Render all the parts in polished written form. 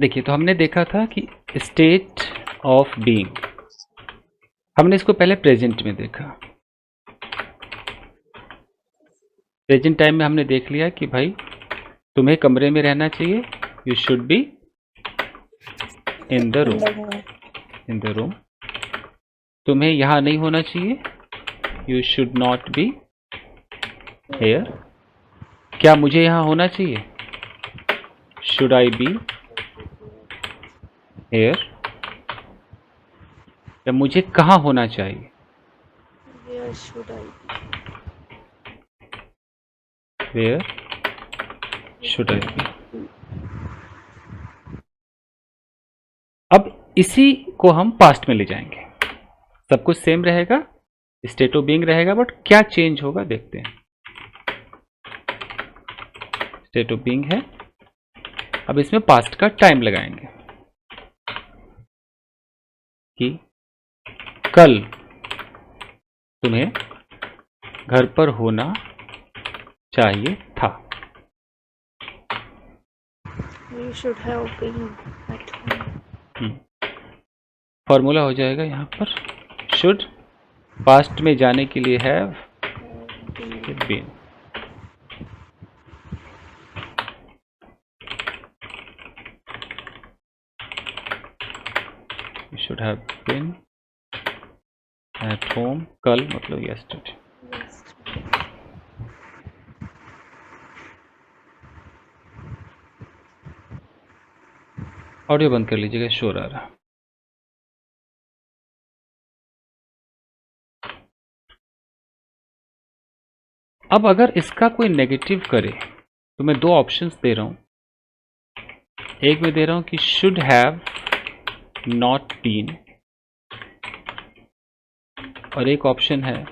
देखिए, तो हमने देखा था कि स्टेट ऑफ बीइंग, हमने इसको पहले प्रेजेंट में देखा। प्रेजेंट टाइम में हमने देख लिया कि भाई तुम्हें कमरे में रहना चाहिए, you should be in the room. तुम्हें यहाँ नहीं होना चाहिए, you should not be here. क्या मुझे यहाँ होना चाहिए, शुड आई बी हेयर। या मुझे कहाँ होना चाहिए, Where should I be? Where should I be. अब इसी को हम पास्ट में ले जाएंगे, सब कुछ सेम रहेगा, स्टेट ऑफ बीइंग रहेगा, बट क्या चेंज होगा देखते हैं। स्टेट ऑफ बीइंग है, अब इसमें पास्ट का टाइम लगाएंगे कि कल तुम्हें घर पर होना चाहिए था। You should have been at home. Formula हो जाएगा यहाँ पर, शुड पास्ट में जाने के लिए have been. Should have been at home, कल मतलब यस्टरडे। ऑडियो बंद कर लीजिएगा, शोर आ रहा। अब अगर इसका कोई नेगेटिव करे तो मैं दो ऑप्शंस दे रहा हूं। एक में दे रहा हूं कि शुड हैव नॉट बीन, और एक ऑप्शन है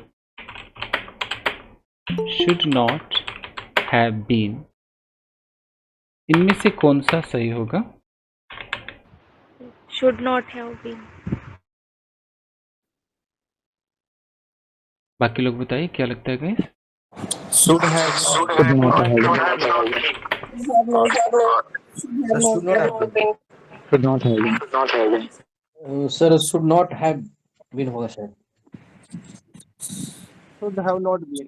शुड नॉट हैव बीन। इनमें से कौन सा सही होगा? Should not have been. बाकी लोग बताइए क्या लगता है guys? Should have not been. Should not have been. Sir, should not have been होगा शायद. Should have not been.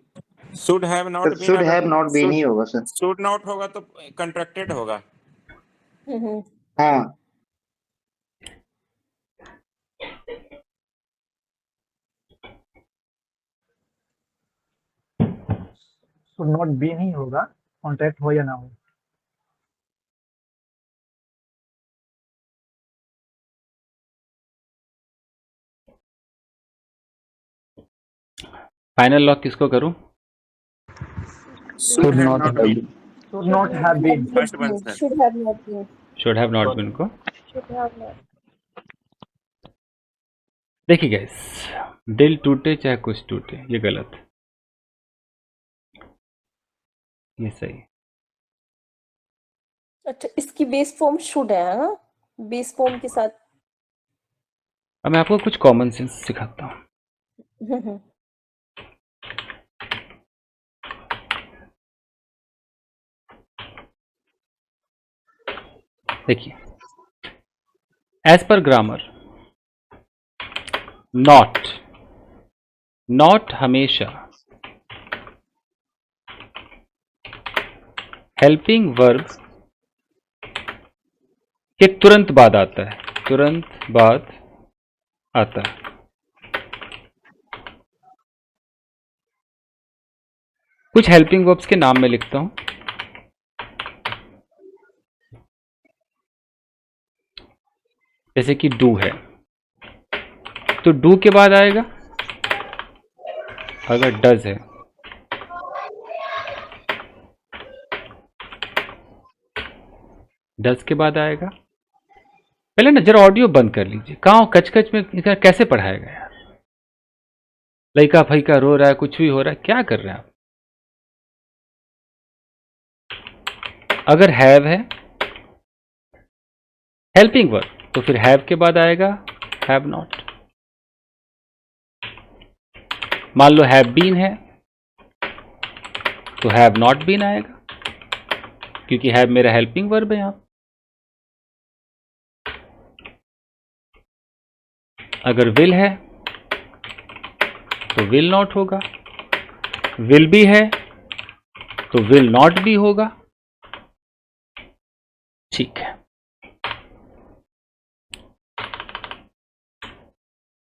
Should have not been, Should have not been ही होगा सर. शुड नॉट होगा तो कंट्रैक्टेड होगा. हाँ. शुड नॉट बीन ही होगा, कॉन्ट्रैक्ट हो या ना हो. फाइनल लॉक किसको करूं? Should not have been. Should not have been. First one sir. Should have not been. Should have not been को। Should have not. देखिए गाइस, दिल टूटे चाहे कुछ टूटे, ये गलत, ये सही। अच्छा, इसकी बेस फॉर्म शुड है, हाँ? बेस फॉर्म के साथ. अब मैं आपको कुछ कॉमन सेंस सिखाता हूं। देखिए, एज पर ग्रामर, नॉट हमेशा हेल्पिंग वर्ब के तुरंत बाद आता है, तुरंत बाद आता है। कुछ हेल्पिंग वर्ब्स के नाम मैं लिखता हूं। जैसे कि डू है, तो डू के बाद आएगा। अगर डज है, डज के बाद आएगा। पहले ना जरा ऑडियो बंद कर लीजिए, कहाँ कच में कैसे पढ़ाएगा यार। लड़का फैका रो रहा है, कुछ भी हो रहा है, क्या कर रहे हैं आप? अगर हैव है हेल्पिंग वर्ब, तो फिर हैव के बाद आएगा हैव नॉट। मान लो हैव बीन है तो हैव नॉट बीन आएगा, क्योंकि हैव मेरा हेल्पिंग वर्ब है यहाँ। अगर विल है तो विल नॉट होगा, विल भी है तो विल नॉट भी होगा। ठीक है,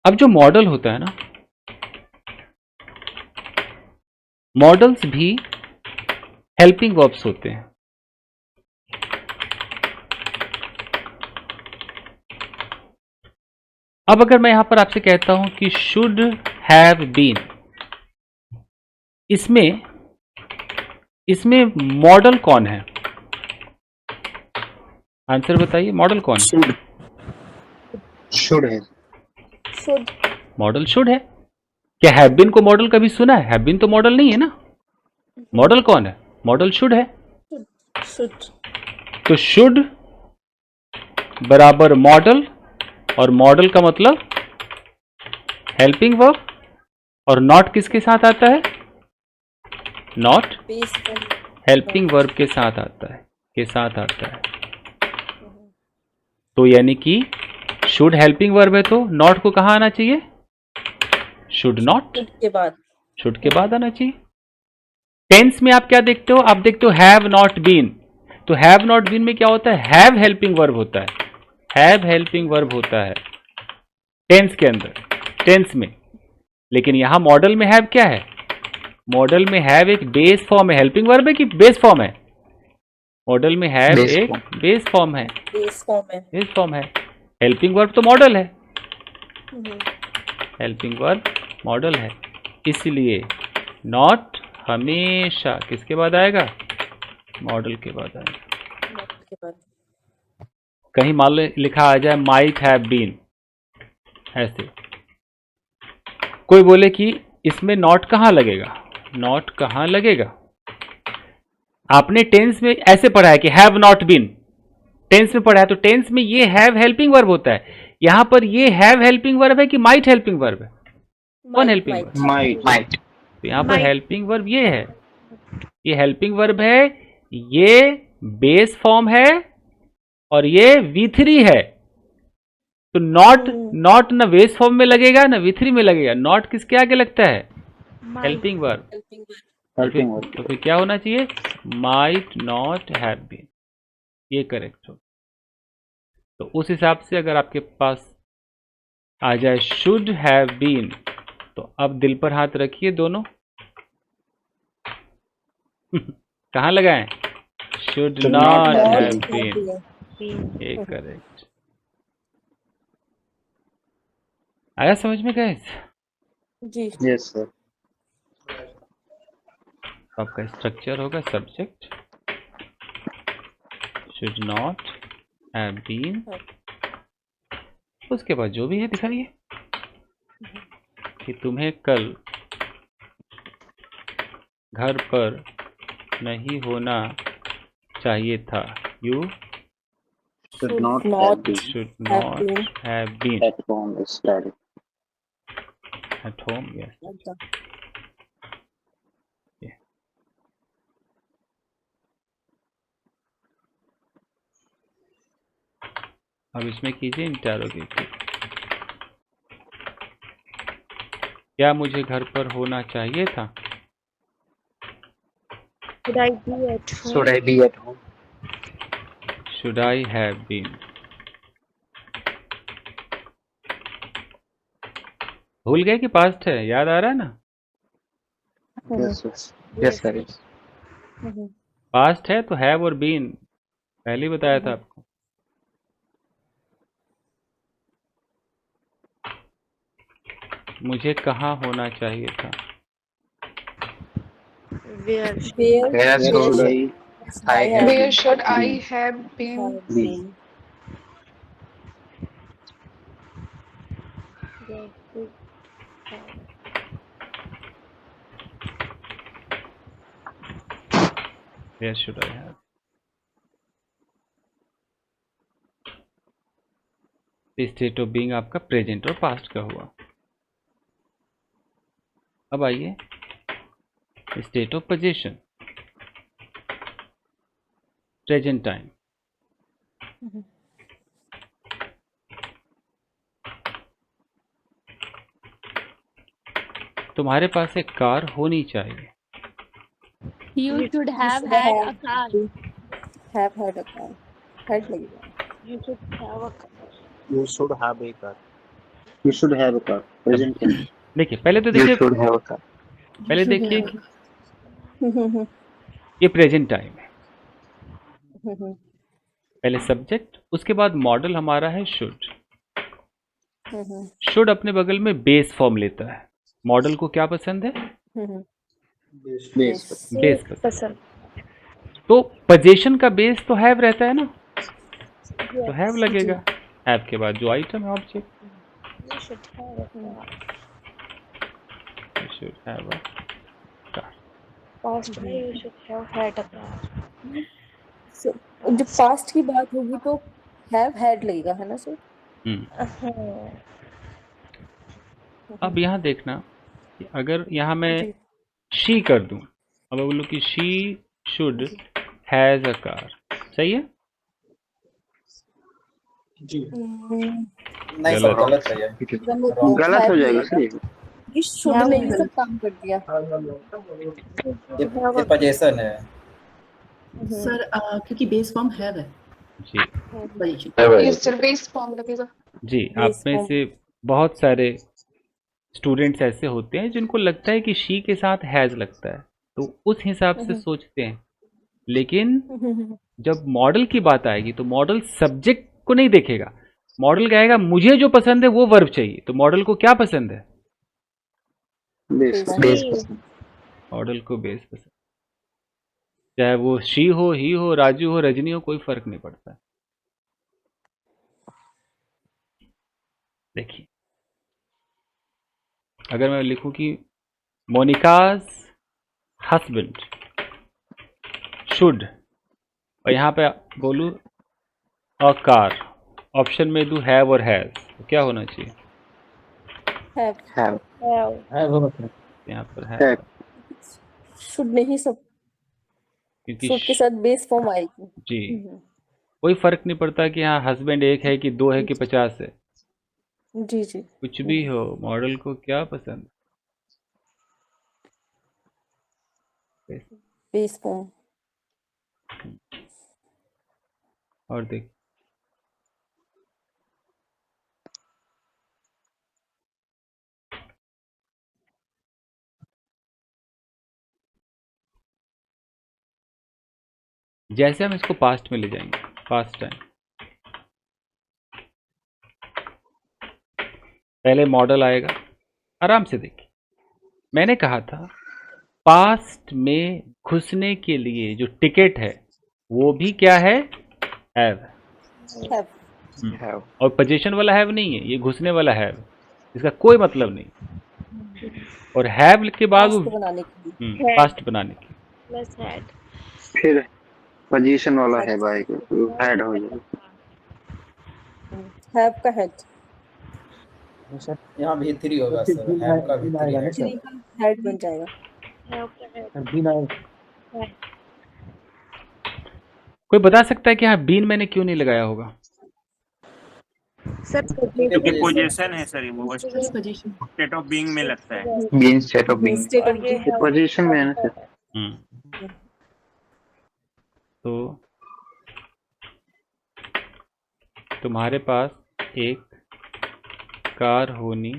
अब जो मॉडल होता है ना, मॉडल्स भी हेल्पिंग वर्ब्स होते हैं। अब अगर मैं यहां पर आपसे कहता हूं कि शुड हैव बीन, इसमें मॉडल कौन है? आंसर बताइए, मॉडल कौन है? शुड है। Should. मॉडल शुड है। क्या हैव बीन को मॉडल कभी सुना है? हैव बीन तो मॉडल नहीं है ना। मॉडल कौन है? मॉडल शुड है। Should. तो शुड बराबर मॉडल, और मॉडल का मतलब हेल्पिंग वर्ब, और नॉट किसके साथ आता है? Not Base form. Helping verb के साथ आता है, तो यानी कि शुड हेल्पिंग वर्ब है तो नॉट को कहां आना चाहिए? शुड नॉट, Should के बाद. शुड के बाद आना चाहिए। टेंस में आप क्या देखते हो? आप देखते हो हैव नॉट बीन, तो हैव नॉट बीन में क्या होता है? हैव हेल्पिंग वर्ब होता है, हैव हेल्पिंग वर्ब होता है टेंस के अंदर, टेंस में। लेकिन यहां मॉडल में हैव क्या है? मॉडल में हैव एक बेस फॉर्म है। हेल्पिंग वर्ब है कि बेस फॉर्म है? मॉडल में हैव Base एक form. बेस फॉर्म है, Base form है. बेस फॉर्म है। हेल्पिंग वर्ब तो मॉडल है, हम्म. हेल्पिंग वर्ब मॉडल है, इसलिए नॉट हमेशा किसके बाद आएगा? मॉडल के बाद आएगा। Not के बाद. कहीं मान लो लिखा आ जाए माइट हैव बीन, ऐसे कोई बोले कि इसमें नॉट कहाँ लगेगा? नॉट कहाँ लगेगा? आपने टेंस में ऐसे पढ़ा है कि हैव नॉट बीन, टेंस में पढ़ा है, तो टेंस में ये हैव हेल्पिंग वर्ब होता है। यहां पर ये हैव हेल्पिंग वर्ब है कि माइट हेल्पिंग वर्ब है? कौन Might, helping might. Verb? Might. तो यहां पर Might. हेल्पिंग वर्ब ये है, ये हेल्पिंग वर्ब है, ये बेस फॉर्म है, और ये V3 है। तो नॉट ना बेस फॉर्म में लगेगा ना V3 में लगेगा, नॉट किसके आगे लगता है? Might. Helping verb. Helping verb. Helping verb. तो फिर क्या होना चाहिए? माइट नॉट हैव बीन, ये करेक्ट हो। तो उस हिसाब से अगर आपके पास आ जाए शुड हैव बीन, तो अब दिल पर हाथ रखिए दोनों। कहाँ लगाएं? Should Should not not have have Not been, have been. ये करेक्ट। आया समझ में गाइस? जी. Yes sir. आपका स्ट्रक्चर होगा subject, should not have been, उसके बाद जो भी है दिखाइए कि तुम्हें कल घर पर नहीं होना चाहिए था। You Should Should not have not been should have not been have been at home study. at home. Yes. at the. Yeah. अब इसमें कीजिए इंटरोगेटिव। क्या मुझे घर पर होना चाहिए था? Should I be at home? Should I be at home? Should I have been? भूल गए कि पास्ट है? याद आ रहा है ना? Yes, yes. Yes, sir. Yes. Past है तो हैव और बीन पहले ही बताया था आपको। मुझे कहाँ होना चाहिए था? Where? Where Where should I have Where been? should I have been? have been? Where should have? Where should I have? State of being आपका प्रेजेंट और पास्ट का हुआ। अब आइए state of position, present time. तुम्हारे पास एक car होनी चाहिए। You should have should had a have- car. Have had a car. Had लगेगा। You should have a car. You should have a car. You should have a car. Present tense. देखिए पहले तो You देखिए, should have a car. पहले should देखिए have. ये present time है। पहले सब्जेक्ट, उसके बाद मॉडल हमारा है शुड। शुड अपने बगल में बेस फॉर्म लेता है। मॉडल को क्या पसंद है? Base. बेस पसंद। पसंद। तो पोजीशन का बेस तो हैव रहता है ना, तो हैव लगेगा। हैव के बाद जो आइटम है object. You should have a car. Should have a car. Past में you should have had a car. So, जब पास्ट की बात होगी तो have had लगेगा, है ना सर? अब यहाँ देखना कि अगर यहाँ मैं जी। शी कर दूं, अब बोलूँ कि she should has a car, सही है? नहीं सर, गलत। गलत है ये। गलत हो जाएगा सर ये। ये शुड ने ही सब काम कर दिया। ये पोजीशन है। सर क्योंकि बेस फॉर्म हैव है। जी बेस फॉर्म लगेगा। जी, आप में से बहुत सारे स्टूडेंट्स ऐसे होते हैं जिनको लगता है कि शी के साथ हैज लगता है, तो उस हिसाब से सोचते हैं। लेकिन जब मॉडल की बात आएगी तो मॉडल सब्जेक्ट को नहीं देखेगा। मॉडल कहेगा मुझे जो पसंद है वो वर्ब चाहिए। तो मॉडल को क्या पसंद है? Base. मॉडल को बेस पसंद। चाहे वो शी हो, ही हो, राजू हो, रजनी हो, कोई फर्क नहीं पड़ता। देखिए अगर मैं लिखूं कि मोनिकाज हस्बैंड शुड, और यहाँ पे बोलूं अ कार, ऑप्शन में दूं हैव और हैज, तो क्या होना चाहिए? Have. यहाँ पर है, Have. शुड नहीं सब क्योंकि शुड के साथ बेस फॉर्म आएगी। जी कोई फर्क नहीं पड़ता कि हाँ हस्बैंड एक है कि दो है कि 50 है, जी जी। कुछ भी हो, मॉडल को क्या पसंद? Base form. और देख जैसे हम इसको पास्ट में ले जाएंगे, पास्ट टाइम, पहले मॉडल आएगा। आराम से देखिए, मैंने कहा था पास्ट में घुसने के लिए जो टिकट है वो भी क्या है? हैव। Have. और पोजीशन वाला हैव नहीं है, ये घुसने वाला हैव, इसका कोई मतलब नहीं। और हैव के बाद पास्ट बनाने के लिए। पास्ट बनाने के प्लस हैड। फिर पोजीशन वाला है भाई, हेड हो जाएगा। हैव का हेड। यहाँ भी 3 होगा सर, हैव का भी 3 है। थ्री का हेड बन जाएगा। Have का had। कोई बता सकता है कि हाँ बीन मैंने क्यों नहीं लगाया होगा? सर क्योंकि पोजीशन है सर, वो पोजीशन स्टेट ऑफ बीइंग में लगता है। Being, state of being. State of being. Position में है ना सर। तो तुम्हारे पास एक कार होनी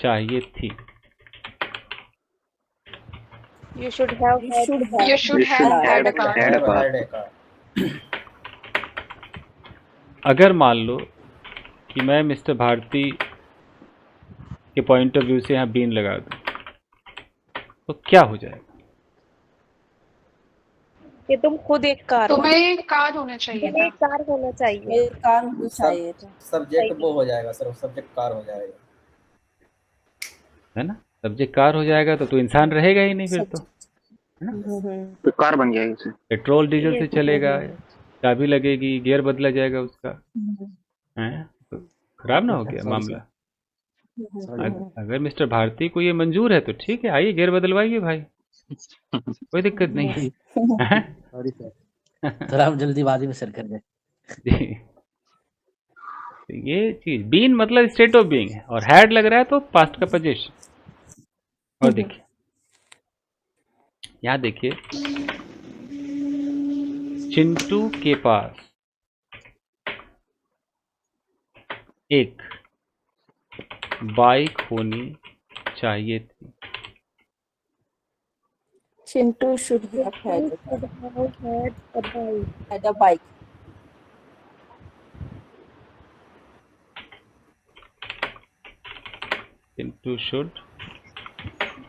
चाहिए थी। You should have had। You should have had a car. Had a car. अगर मान लो कि मैं मिस्टर भारती के पॉइंट ऑफ व्यू से यहाँ बीन लगा दूं, तो क्या हो जाएगा? कि तुम खुद एक कार हो। तुम्हें कार होना चाहिए तुम्हें एक कार होना चाहिए। ये कार होनी चाहिए था। सब्जेक्ट वो हो जाएगा सर, सब्जेक्ट कार हो जाएगा, है ना? सब्जेक्ट कार हो जाएगा तो इंसान रहेगा ही नहीं फिर तो, है ना? तो कार बन जाएगा सर। पेट्रोल डीजल से चलेगा, चाबी लगेगी, गियर बदला जाएगा उसका, है? तो खराब ना हो गया मामला। अगर मिस्टर भारती को ये मंजूर है तो ठीक है, आइए गियर बदलवाइए भाई, कोई दिक्कत नहीं है। सॉरी सर, थोड़ा हम जल्दीबाजी में सर कर गए। जी, तो ये चीज बीन मतलब स्टेट ऑफ बीइंग है, और हैड लग रहा है तो पास्ट का पोजीशन। और देखिए, यहाँ देखिए, चिंटू के पास एक बाइक होनी चाहिए थी। Chintu should have had a bike. Chintu should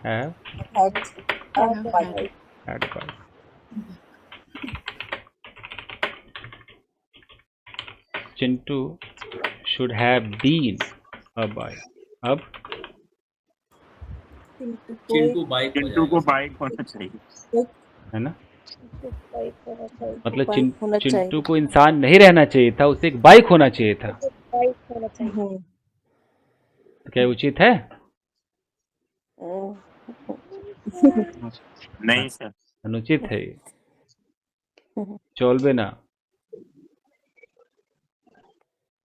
have Had a Yeah, bike. Had bike. Chintu should have been a bike. अब चिंटू चिंटू बाइक हो चिंटू को जाएगा बाइक होना चाहिए। है ना, बाइक मतलब होना चिंटू चाहिए। को इंसान नहीं रहना चाहिए था, उसे एक बाइक होना चाहिए था। हम्म, तो क्या ये उचित है? हम्म, नहीं सर, अनुचित है ये, हम्म। चलबे ना,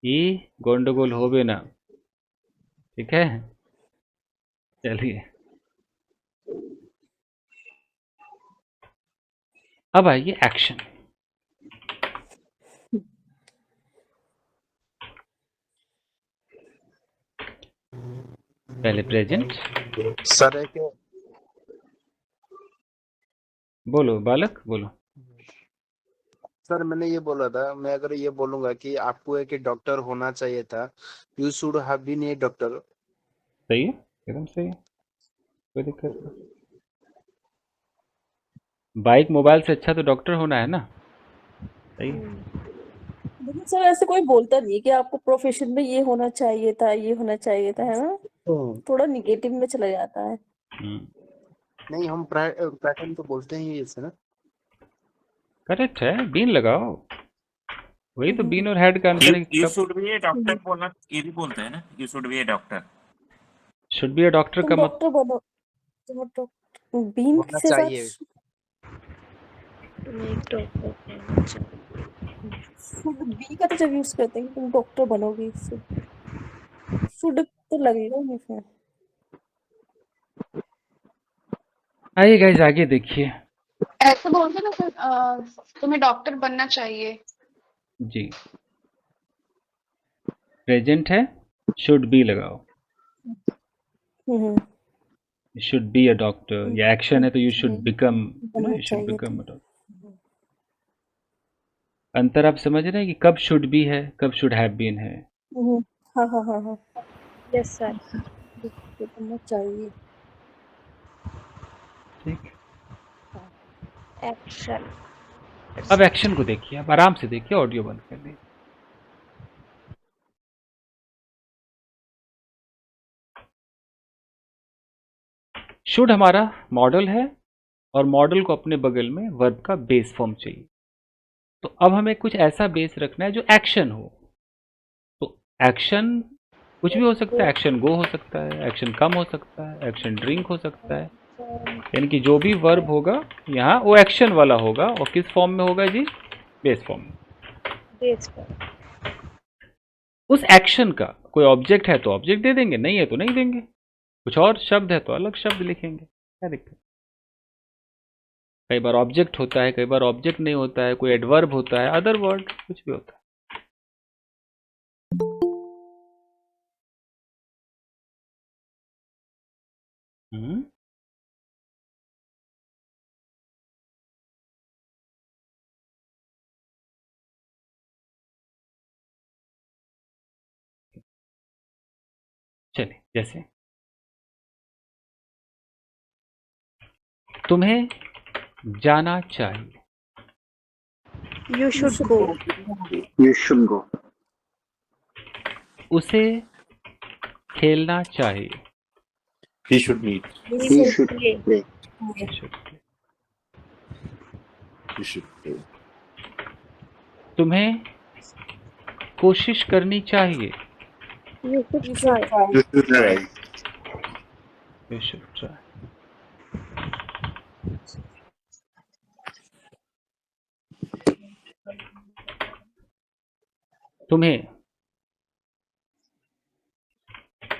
ये गोंडगोल होबे ना। ठीक है, चलिए अब आइए एक्शन। पहले प्रेजेंट। सर एक बोलो बालक, बोलो। सर मैंने ये बोला था, मैं अगर ये बोलूंगा कि आपको एक डॉक्टर होना चाहिए था, you should have been a doctor. सही है, एकदम सही है, कोई दिक्कत नहीं। बाइक मोबाइल से अच्छा तो डॉक्टर होना है ना। सही है। लेकिन सर ऐसे कोई बोलता नहीं कि आपको प्रोफेशन में ये होना चाहिए था, ये होना चाहिए था, है ना? थोड़ा निगेटिव में चला जाता है। नहीं, हम पैटर्न तो बोलते हैं ऐसे ना। करेक्ट है, बीन लगाओ, वही तो बीन और हेड का अंतर है। You should B A doctor बोलना, ये भी बोलते हैं ना, you should B A doctor. Should be a doctor तुम का डॉक्टर बनो, तुम डॉक्टर बीन होना से चाहिए। साथ तुम्हें एक डॉक्टर बनना चाहिए। शुड बी का तो जब यूज करते हैं कि तुम डॉक्टर बनोगे, शुड तो लगेगा नहीं फिर। आइए गाइस आगे देखिए। ऐसे बोलते ना सर, तुम्हें डॉक्टर बनना चाहिए। जी, प्रेजेंट है, शुड बी लगाओ, शुड बी अ डॉक्टर, या एक्शन है तो यू शुड बिकम, बनना यू शुड चाहिए बिकम था। A doctor. अंतर आप समझ रहे हैं कि कब शुड बी है, कब शुड हैव बीन है। हाँ हाँ हाँ हाँ, यस सर। बनना चाहिए। ठीक, एक्शन। अब एक्शन को देखिए, अब आराम से देखिए, ऑडियो बंद कर दीजिए। शुड हमारा मॉडल है और मॉडल को अपने बगल में वर्ब का बेस फॉर्म चाहिए। तो अब हमें कुछ ऐसा बेस रखना है जो एक्शन हो। तो एक्शन कुछ भी हो सकता है, एक्शन गो हो सकता है, एक्शन कम हो सकता है, एक्शन ड्रिंक हो सकता है, यानी कि जो भी वर्ब होगा यहाँ वो एक्शन वाला होगा। और किस फॉर्म में होगा जी? बेस फॉर्म में। बेस पर उस एक्शन का कोई ऑब्जेक्ट है तो ऑब्जेक्ट दे देंगे, नहीं है तो नहीं देंगे। कुछ और शब्द है तो अलग शब्द लिखेंगे, क्या दिक्कत। कई बार ऑब्जेक्ट होता है, कई बार ऑब्जेक्ट नहीं होता है, कोई एडवर्ब होता है, अदर वर्ड कुछ भी होता है। चलिए, जैसे तुम्हें जाना चाहिए, you should go. You should go. उसे खेलना चाहिए, he should meet. He should play. He should. तुम्हें कोशिश करनी चाहिए, you should try. You should try. You should try. तुम्हें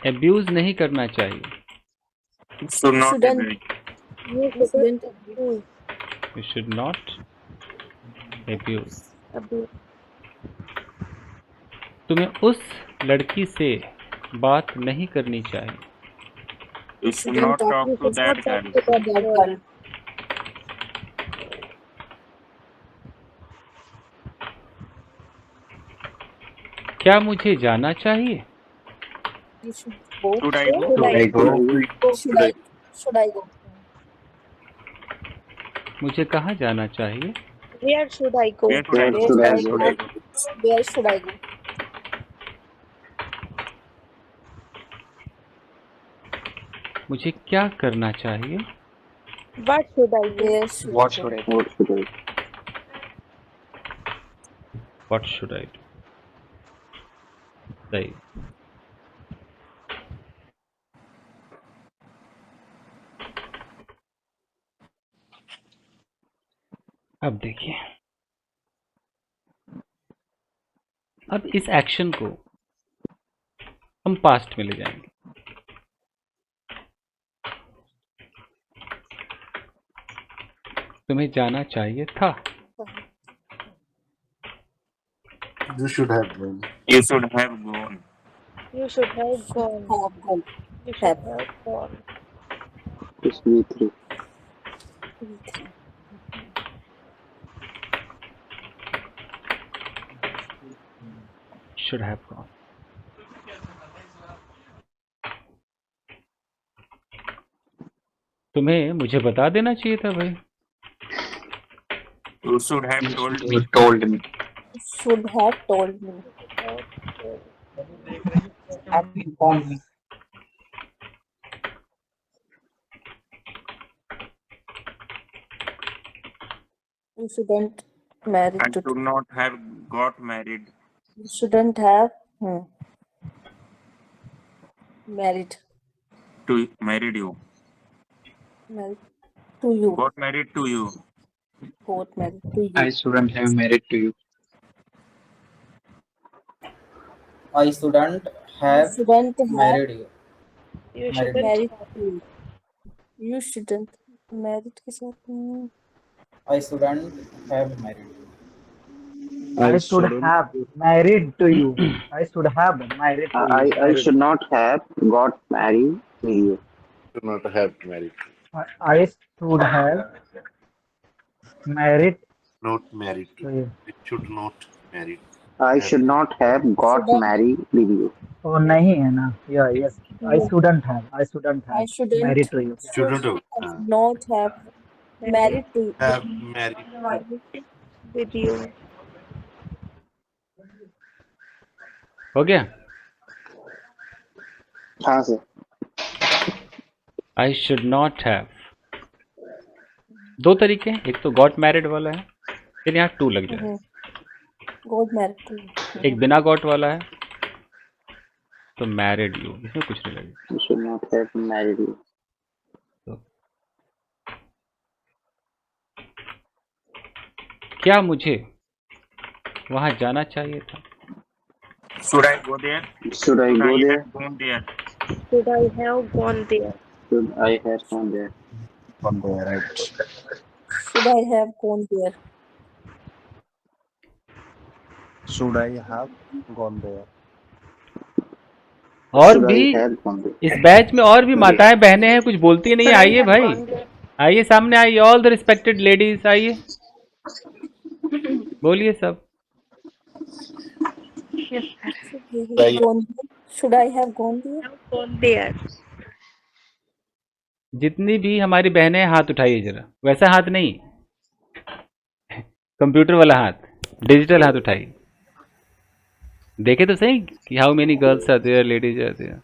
एब्यूज नहीं करना चाहिए, Should not shouldn't abuse. You shouldn't abuse. You should not abuse. Abuse. तुम्हें उस लड़की से बात नहीं करनी चाहिए. You should not talk You to should that not girl. talk to that girl. क्या मुझे जाना चाहिए? you should go. Should I go? Should I go? Should I go? मुझे कहाँ जाना चाहिए? Where should I go? Where should I go? Where Where should should I I go? Where should I go? मुझे क्या करना चाहिए? What should I do? Where should What I go? should I? What should I? What should I do? सही. अब देखिए, अब इस action को हम पास्ट में ले जाएंगे. तुम्हें जाना चाहिए था. You should have gone. You should have gone. You should have gone. Have gone. You should have gone. It's V3. Should have gone. तुम्हें मुझे बता देना चाहिए था भाई. You should have told me. You told me. Should have told me. You shouldn't marry I to. should not have got married. You shouldn't have married. To married you. Married to you. Got married to you. Got married to you. I shouldn't have married to you. I shouldn't have Shouldn't have married you. You Married. shouldn't. married to you. You shouldn't married के साथ I shouldn't have married you. I should have married to you. I should have married to you. I should not have got married to you. Should not have married. I should have married Not married. to you. It should not married. I should not have got Shouldn't. married with you. Oh, नहीं है ना. Yeah, yes. I shouldn't have. I shouldn't I have shouldn't married to you. Shouldn't have not have married to you. have married. With you. हो गया. हाँ sir. I should not have. दो तरीके हैं. एक तो गॉट मैरिड वाला है, फिर यहाँ टू लग जाए. Got married to you. एक बिना गॉट वाला है तो मैरिड यू, इसमें कुछ नहीं लगेगा. I should not have married you. क्या मुझे वहां जाना चाहिए था? Should I go there? Should I go there? have gone there? Should I have gone there? Should I have gone there? One there, right? Should I have gone there? Should I have gone there? और Should I भी have gone there? इस batch में और भी माताएं बहनें हैं, कुछ बोलती नहीं. आइए भाई, आइए सामने आइए. ऑल द रिस्पेक्टेड लेडीज आइए, बोलिए सब. Yes, Should I have gone there? gone there. जितनी भी हमारी बहनें हैं, हाथ उठाइए जरा. वैसा हाथ नहीं, कंप्यूटर वाला हाथ, डिजिटल हाथ उठाइए. देखे तो सही कि how many girls are there, ladies are there.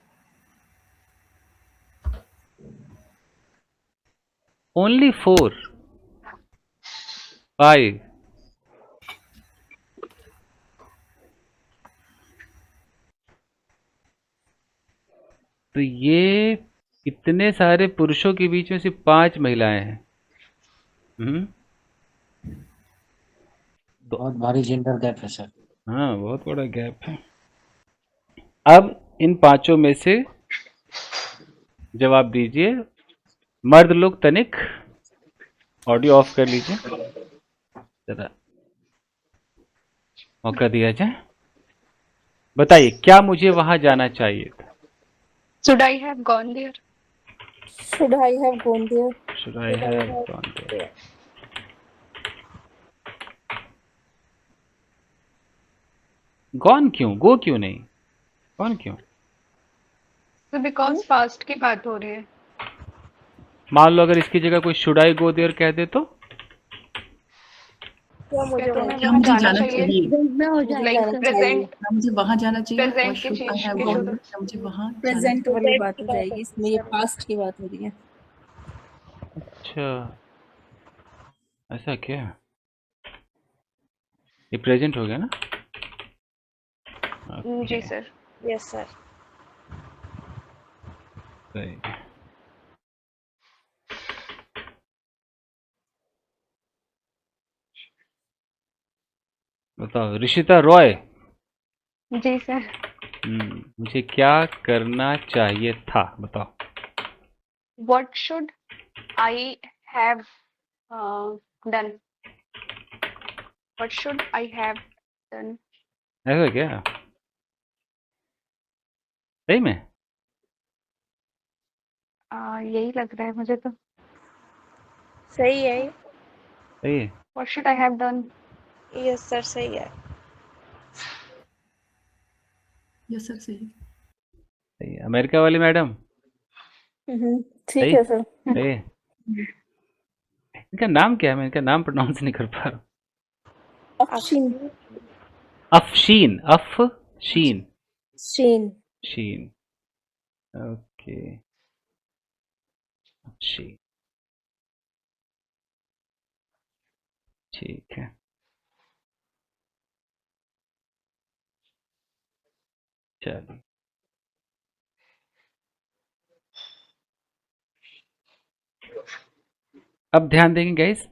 Only 4 5. तो ये इतने सारे पुरुषों के बीच में सिर्फ 5 महिलाएं हैं. बहुत भारी जेंडर गैप है सर. हाँ, बहुत बड़ा गैप है. अब इन 5 में से जवाब दीजिए मर्द लोग तनिक ऑडियो ऑफ कर लीजिए, जरा मौका दिया जाए। बताइए, क्या मुझे वहां जाना चाहिए था? Should I have gone there? Should I have gone there? Should I have gone there? Gone क्यों, गो क्यों नहीं, गॉन क्यों? So because past की बात हो रही है। मान लो अगर इसकी जगह कोई शुड आई गो देयर कह दे तो? क्या मुझे क्या तुम्हें क्या वहाँ मुझे जाना जाना चाहिए? चाहिए? में हो जाए। Like जाना present, क्या मुझे वहाँ जाना चाहिए? present Or की should I चीज have की gone शुरू। there? क्या मुझे वहाँ जाना प्रेजेंट चाहिए? वाली बात हो जाएगी, इसमें ये पास्ट की बात हो रही है। अच्छा, ऐसा क्या? ये प्रेजेंट हो गया ना? जी सर। Yes sir. सही। बताओ ऋषिता रॉय, जी सर। मुझे क्या करना चाहिए था, बताओ। What should I have done? What should I have done? ऐसा क्या? सही में? यही लग रहा है मुझे तो। सही है। सही है। What should I have done? Yes sir सही है। Yes sir, सही। सही है। अमेरिका वाली मैडम ठीक सही है सर। सही है। इनका नाम क्या है, मैं इनका नाम प्रोनाउंस नहीं कर पा रहा हूँ। अफशीन। अफशीन, अफशीन, शीन। शीन, ओके, अफशीन, ठीक है। चलिए, अब ध्यान देंगे गाइस,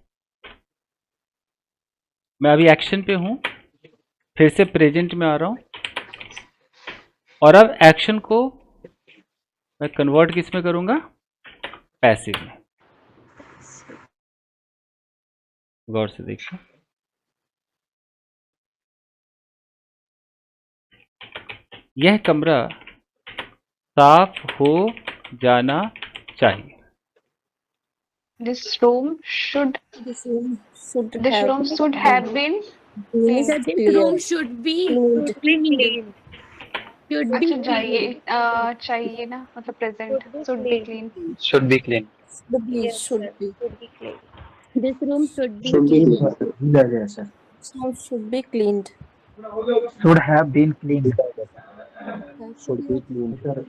मैं अभी एक्शन पे हूं, फिर से प्रेजेंट में आ रहा हूं, और अब एक्शन को मैं कन्वर्ट किस में करूंगा? पैसिव में। गौर से देखिए, यह कमरा साफ हो जाना चाहिए। This room should This room should this have room should have been clean. clear. should be Cleaned. clean. Should be अच्छा चाहिए ना, मतलब present should be clean. should be clean. Should be. This room should be Should be clean. clean. लग गया sir. Some should be cleaned. Should have been cleaned. should be clean. Sir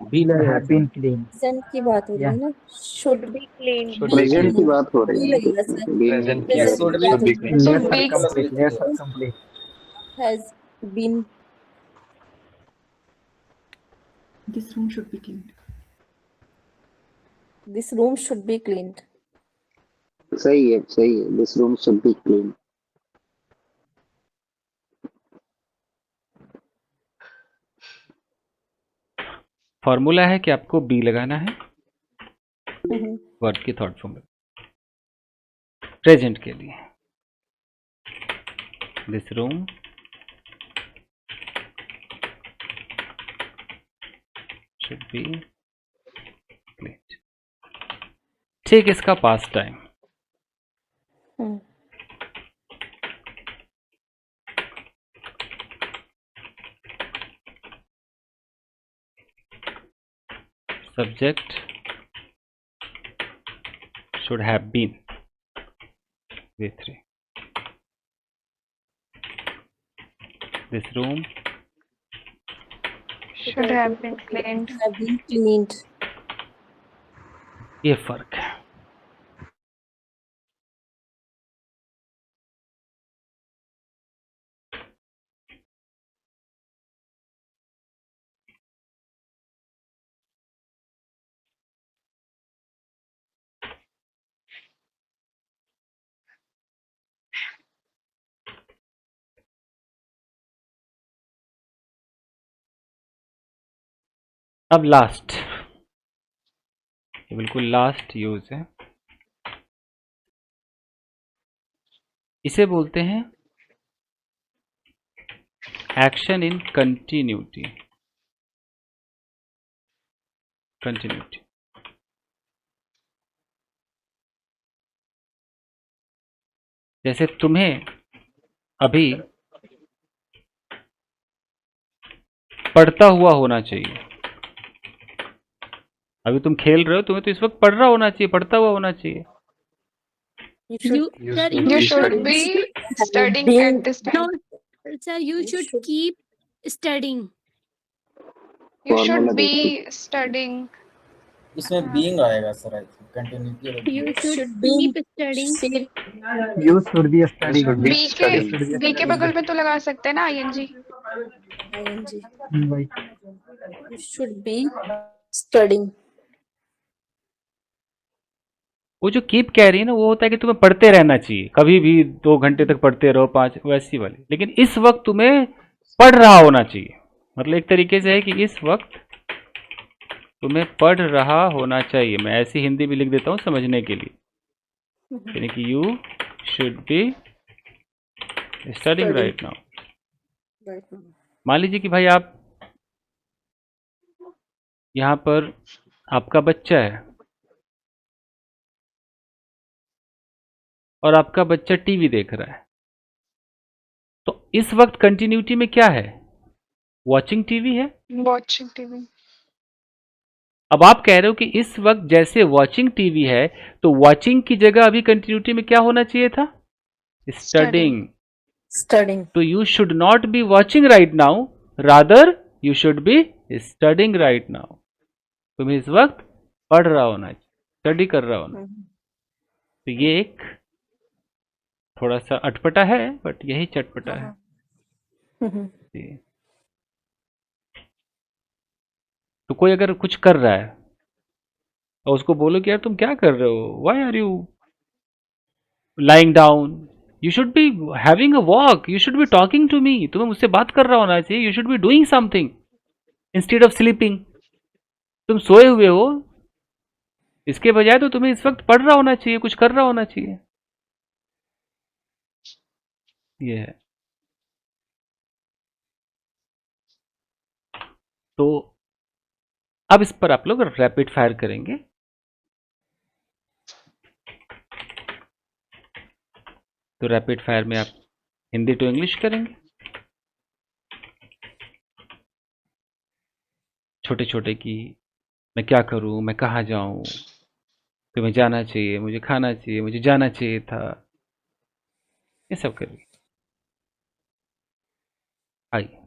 be should लगेगा have sir. been cleaned. Present की बात हो रही है ना? Should Should be clean. Should be present की cleaned. बात हो रही भी है। लगेगा सर। Present की Present should की be बात हो रही है। Should Lesser be complete. Lesser complete. Has been. This room should be cleaned. This room should be cleaned. सही है, सही है। This room should be clean. Formula है कि आपको बी लगाना है वर्ड की थर्ड फॉर्म में, प्रेजेंट के लिए। This room should be clean. ठीक, इसका past time. Subject should have been V3. This room should have been cleaned. Have been cleaned. ये फर्क है। अब लास्ट, ये बिल्कुल लास्ट यूज है। इसे बोलते हैं एक्शन इन कंटिन्यूटी। कंटिन्यूटी जैसे तुम्हें अभी पढ़ता हुआ होना चाहिए। अभी तुम खेल रहे हो, तुम्हें तो इस वक्त पढ़ रहा होना चाहिए, पढ़ता हुआ होना चाहिए। You should, Sir, You should be studying at this no, time. sir, you should keep studying. You should formula be देखो। studying. इसमें being आएगा sir, I think continuity You should should be keep studying. You should be studying. should be B के studying. B के बगल में तो लगा सकते हैं ना ing. ing. भाई You should be studying. वो जो कीप कह रही है ना, वो होता है कि तुम्हें पढ़ते रहना चाहिए, कभी भी 2 घंटे तक पढ़ते रहो, 5, वैसी वाली। लेकिन इस वक्त तुम्हें पढ़ रहा होना चाहिए, मतलब एक तरीके से है कि इस वक्त तुम्हें पढ़ रहा होना चाहिए। मैं ऐसी हिंदी भी लिख देता हूँ समझने के लिए, यानी कि you should be studying right now. Right now. मान लीजिए कि भाई आप यहाँ पर, आपका बच्चा है और आपका बच्चा टीवी देख रहा है, तो इस वक्त कंटिन्यूटी में क्या है? वॉचिंग टीवी है। Watching TV. अब आप कह रहे हो कि इस वक्त जैसे वॉचिंग टीवी है, तो वॉचिंग की जगह अभी कंटिन्यूटी में क्या होना चाहिए था? स्टडिंग। Studying. तो you should not be watching right now, rather you should be studying right now. तुम्हें इस वक्त पढ़ रहा होना चाहिए, स्टडी कर रहा होना। तो ये एक थोड़ा सा अटपटा है, बट यही चटपटा है। जी। तो कोई अगर कुछ कर रहा है और उसको बोलो कि यार तुम क्या कर रहे हो, why are you lying down, you should be having a walk, you should be talking to me, तुम्हें मुझसे बात कर रहा होना चाहिए, you should be doing something instead of sleeping. तुम सोए हुए हो, इसके बजाय तो तुम्हें इस वक्त पढ़ रहा होना चाहिए, कुछ कर रहा होना चाहिए। ये है। तो अब इस पर आप लोग रैपिड फायर करेंगे। तो रैपिड फायर में आप हिंदी टू इंग्लिश करेंगे, छोटे छोटे की मैं क्या करूं, मैं कहाँ जाऊं, तुम्हें जाना चाहिए, मुझे खाना चाहिए, मुझे जाना चाहिए था, ये सब करिए। आइए।